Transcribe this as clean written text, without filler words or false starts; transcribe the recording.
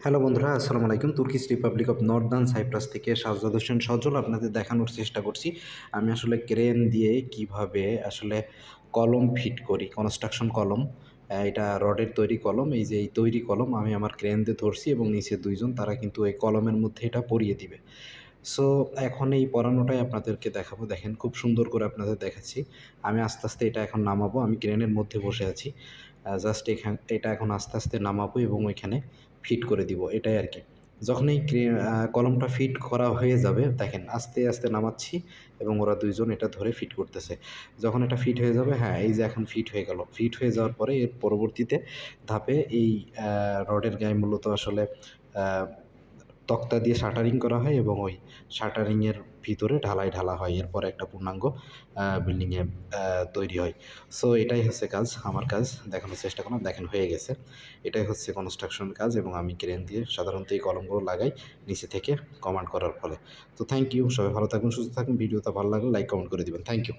Hello বন্ধুরা, আসসালামু আলাইকুম। Turkish republic of northern Cyprus থেকে সাজ্জাদ হোসেন সজল আপনাদের দেখানোর চেষ্টা করছি। আমি আসলে ক্রেন দিয়ে কিভাবে আসলে কলম ফিট করি, কনস্ট্রাকশন কলম। এটা রডের তৈরি কলম। এই যে এই তৈরি কলম আমি আমার ক্রেন দিয়ে ধরছি এবং নিচে ২ জন তারা কিন্তু এই কলমের মধ্যে এটা পরিয়ে দিবে। সো এখন এই পরানোটাই আপনাদেরকে দেখাবো। দেখেন খুব সুন্দর করে আপনাদের দেখাচ্ছি। আমি আস্তে, আস্তে এটা এখন নামাবো। আমি ক্রেনের মধ্যে বসে আছি। জাস্ট এটা এখন আস্তে, আস্তে নামাবো এবং ওইখানে ফিট করে দিব। এটাই আরকি। যখন এই কলমটা ফিট করা হয়ে যাবে, দেখেন আস্তে, আস্তে নামাচ্ছি এবং ওরা ২ জন এটা ধরে ফিট করতেছে। যখন এটা ফিট হয়ে যাবে, হ্যাঁ, এই যে এখন ফিট হয়ে গেল। ফিট হয়ে যাওয়ার পরে এর পরবর্তীতে ধাপে এই রডের গায়ে মূলত আসলে আ তক্তা দিয়ে শাটারিং করা হয় এবং ওই শাটারিংয়ের ভিতরে ঢালাই ঢালা হয়। এরপরে একটা পূর্ণাঙ্গ বিল্ডিংয়ে তৈরি হয়। সো এটাই হচ্ছে কাজ, আমার কাজ। দেখানোর চেষ্টা করলাম, দেখেন হয়ে গেছে। এটাই হচ্ছে কনস্ট্রাকশন কাজ এবং আমি ক্রেন দিয়ে সাধারণত এই কলমগুলো লাগাই নিচে থেকে কমান্ড করার ফলে। তো থ্যাংক ইউ। সবাই ভালো থাকুন, সুস্থ থাকুন। ভিডিওটা ভালো লাগলে লাইক, কমেন্ট করে দিবেন। Thank you.